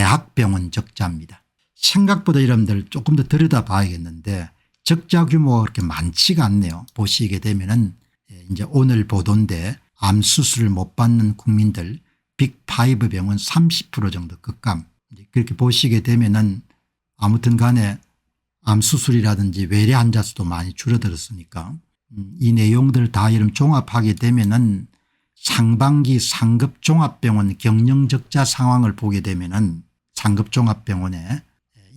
대학병원 적자입니다. 생각보다 여러분들 조금 더 들여다봐야겠는데 적자 규모가 그렇게 많지가 않네요. 보시게 되면은 이제 오늘 보도인데 암 수술을 못 받는 국민들 빅5 병원 30% 정도 급감. 그렇게 보시게 되면은 아무튼 간에 암 수술이라든지 외래 환자 수도 많이 줄어들었으니까 이 내용들을 다 여러분 종합하게 되면은 상반기 상급 종합병원 경영 적자 상황을 보게 되면은 상급 종합병원에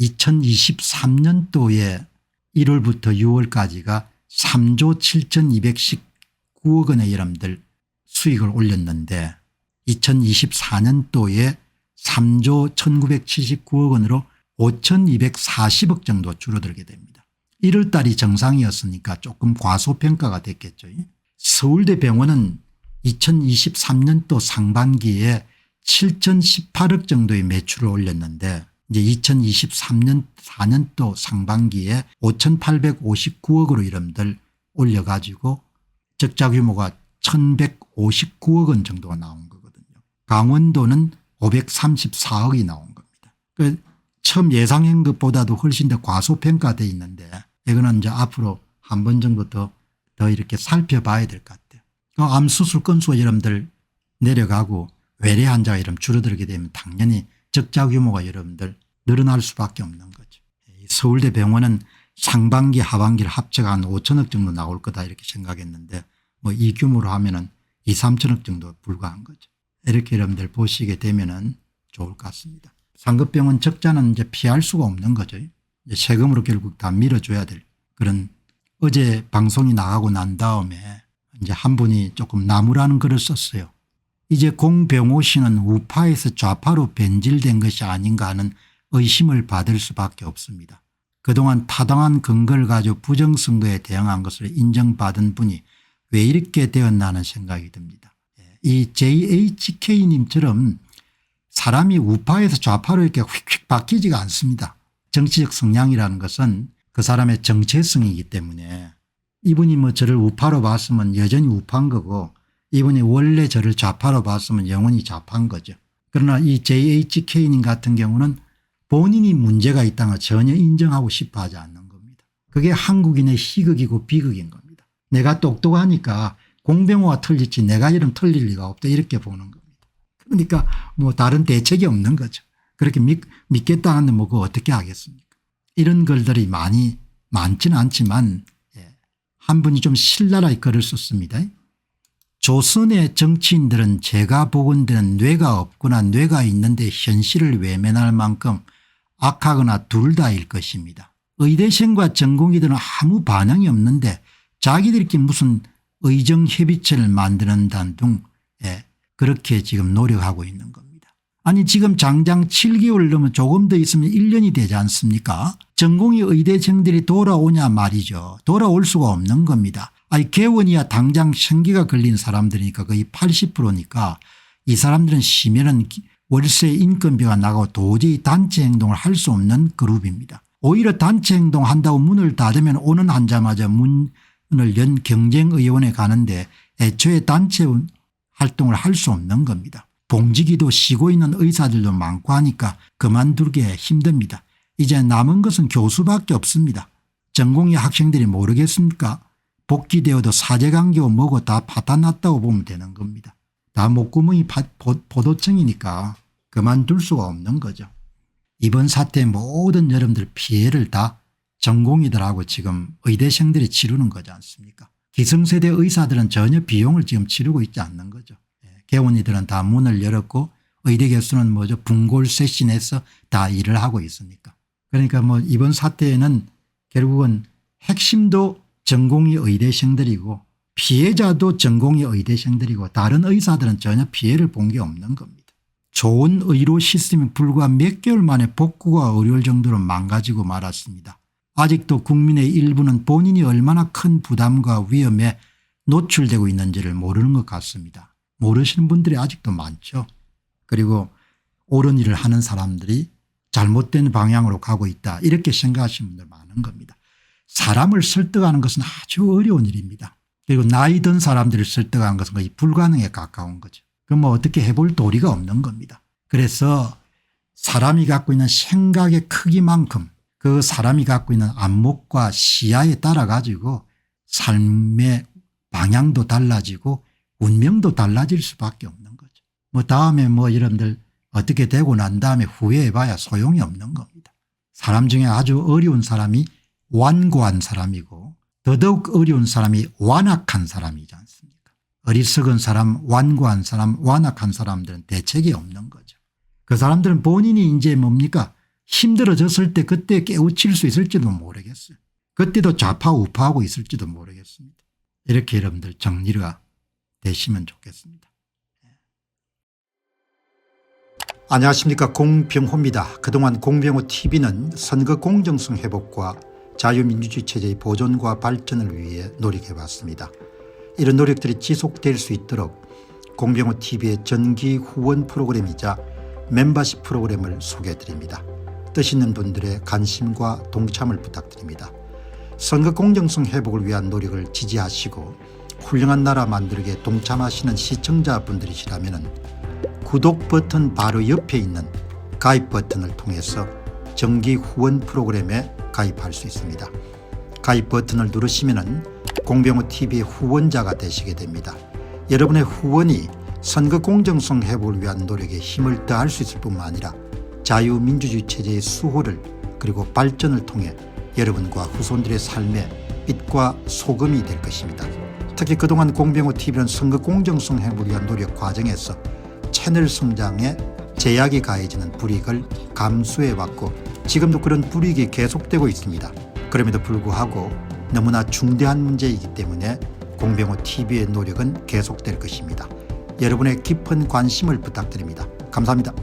2023년도에 1월부터 6월까지가 3조 7,219억 원의 여러분들 수익을 올렸는데 2024년도에 3조 1,979억 원으로 5,240억 정도 줄어들게 됩니다. 1월 달이 정상이었으니까 조금 과소평가가 됐겠죠. 서울대병원은 2023년도 상반기에 7,018억 정도의 매출을 올렸는데 이제 2023년 4년도 상반기에 5,859억으로 여러분들 올려가지고 적자 규모가 1,159억 원 정도가 나온 거거든요. 강원도는 534억이 나온 겁니다. 처음 예상한 것보다도 훨씬 더 과소평가되어 있는데 이거는 이제 앞으로 한 번 정도 더 이렇게 살펴봐야 될 것 같아요. 암 수술 건수가 여러분들 내려가고 외래 환자가 여러분 줄어들게 되면 당연히 적자 규모가 여러분들 늘어날 수밖에 없는 거죠. 서울대 병원은 상반기 하반기를 합쳐가 한 5천억 정도 나올 거다 이렇게 생각했는데 뭐 이 규모로 하면은 2, 3천억 정도 불과한 거죠. 이렇게 여러분들 보시게 되면은 좋을 것 같습니다. 상급병원 적자는 이제 피할 수가 없는 거죠. 이제 세금으로 결국 다 밀어줘야 될 그런 어제 방송이 나가고 난 다음에 이제 한 분이 조금 나무라는 글을 썼어요. 이제 공병호 씨는 우파에서 좌파로 변질된 것이 아닌가 하는 의심을 받을 수밖에 없습니다. 그동안 타당한 근거를 가지고 부정선거에 대응한 것을 인정받은 분이 왜 이렇게 되었나 하는 생각이 듭니다. 이 JHK님처럼 사람이 우파에서 좌파로 이렇게 휙휙 바뀌지가 않습니다. 정치적 성향이라는 것은 그 사람의 정체성이기 때문에 이분이 뭐 저를 우파로 봤으면 여전히 우파인 거고 이분이 원래 저를 좌파로 봤으면 영원히 좌파인 거죠. 그러나 이 JHK님 같은 경우는 본인이 문제가 있다는 걸 전혀 인정하고 싶어 하지 않는 겁니다. 그게 한국인의 희극이고 비극인 겁니다. 내가 똑똑하니까 공병호가 틀리지 내가 이름 틀릴 리가 없다 이렇게 보는 겁니다. 그러니까 뭐 다른 대책이 없는 거죠. 그렇게 믿겠다 하는데 뭐 그거 어떻게 하겠습니까. 이런 글들이 많지는 않지만 한 분이 좀 신랄하게 글을 썼습니다. 조선의 정치인들은 제가 보건대는 뇌가 없거나 뇌가 있는데 현실을 외면할 만큼 악하거나 둘 다일 것입니다. 의대생과 전공의들은 아무 반응이 없는데 자기들끼리 무슨 의정협의체를 만드는다는 등 그렇게 지금 노력하고 있는 겁니다. 아니 지금 장장 7개월 넘으면 조금 더 있으면 1년이 되지 않습니까? 전공의 의대생들이 돌아오냐 말이죠. 돌아올 수가 없는 겁니다. 아니 개원이야 당장 생기가 걸린 사람들이니까 거의 80%니까 이 사람들은 쉬면은 월세 인건비가 나가고 도저히 단체 행동을 할 수 없는 그룹입니다. 오히려 단체 행동한다고 문을 닫으면 오는 환자마저 문을 연 경쟁의원에 가는데 애초에 단체 활동을 할 수 없는 겁니다. 봉지기도 쉬고 있는 의사들도 많고 하니까 그만두기 힘듭니다. 이제 남은 것은 교수밖에 없습니다. 전공의 학생들이 모르겠습니까? 복귀되어도 사제관계고 뭐고 다 파탄났다고 보면 되는 겁니다. 다 목구멍이 포도청이니까 그만둘 수가 없는 거죠. 이번 사태의 모든 여러분들 피해를 다 전공의들하고 지금 의대생들이 치르는 거지 않습니까? 기성세대 의사들은 전혀 비용을 지금 치르고 있지 않는 거죠. 개원이들은 다 문을 열었고 의대 교수는 뭐죠 분골쇄신해서 다 일을 하고 있으니까. 그러니까 뭐 이번 사태에는 결국은 핵심도 전공의 의대생들이고 피해자도 전공의 의대생들이고 다른 의사들은 전혀 피해를 본 게 없는 겁니다. 좋은 의료 시스템이 불과 몇 개월 만에 복구가 어려울 정도로 망가지고 말았습니다. 아직도 국민의 일부는 본인이 얼마나 큰 부담과 위험에 노출되고 있는지를 모르는 것 같습니다. 모르시는 분들이 아직도 많죠. 그리고 옳은 일을 하는 사람들이 잘못된 방향으로 가고 있다 이렇게 생각하시는 분들 많은 겁니다. 사람을 설득하는 것은 아주 어려운 일입니다. 그리고 나이 든 사람들을 설득하는 것은 거의 불가능에 가까운 거죠. 그럼 뭐 어떻게 해볼 도리가 없는 겁니다. 그래서 사람이 갖고 있는 생각의 크기만큼 그 사람이 갖고 있는 안목과 시야에 따라 가지고 삶의 방향도 달라지고 운명도 달라질 수밖에 없는 거죠. 뭐 다음에 뭐 여러분들 어떻게 되고 난 다음에 후회해 봐야 소용이 없는 겁니다. 사람 중에 아주 어려운 사람이 완고한 사람이고 더더욱 어려운 사람이 완악한 사람이지 않습니까? 어리석은 사람, 완고한 사람, 완악한 사람들은 대책이 없는 거죠. 그 사람들은 본인이 이제 뭡니까? 힘들어졌을 때 그때 깨우칠 수 있을지도 모르겠어요. 그때도 좌파우파하고 있을지도 모르겠습니다. 이렇게 여러분들 정리가 되시면 좋겠습니다. 안녕하십니까, 공병호입니다. 그동안 공병호 TV는 선거 공정성 회복과 자유민주주의 체제의 보존과 발전을 위해 노력해왔습니다. 이런 노력들이 지속될 수 있도록 공병호 TV의 정기 후원 프로그램이자 멤버십 프로그램을 소개해드립니다. 뜻 있는 분들의 관심과 동참을 부탁드립니다. 선거 공정성 회복을 위한 노력을 지지하시고 훌륭한 나라 만들기에 동참하시는 시청자분들이시라면 구독 버튼 바로 옆에 있는 가입 버튼을 통해서 정기 후원 프로그램에 가입할 수 있습니다. 가입 버튼을 누르시면 공병호TV의 후원자가 되시게 됩니다. 여러분의 후원이 선거 공정성 회복을 위한 노력에 힘을 더할 수 있을 뿐만 아니라 자유민주주의 체제의 수호를 그리고 발전을 통해 여러분과 후손들의 삶에 빛과 소금이 될 것입니다. 특히 그동안 공병호TV는 선거 공정성 회복을 위한 노력 과정에서 채널 성장에 제약이 가해지는 불이익을 감수해왔고 지금도 그런 불이익이 계속되고 있습니다. 그럼에도 불구하고 너무나 중대한 문제이기 때문에 공병호TV의 노력은 계속될 것입니다. 여러분의 깊은 관심을 부탁드립니다. 감사합니다.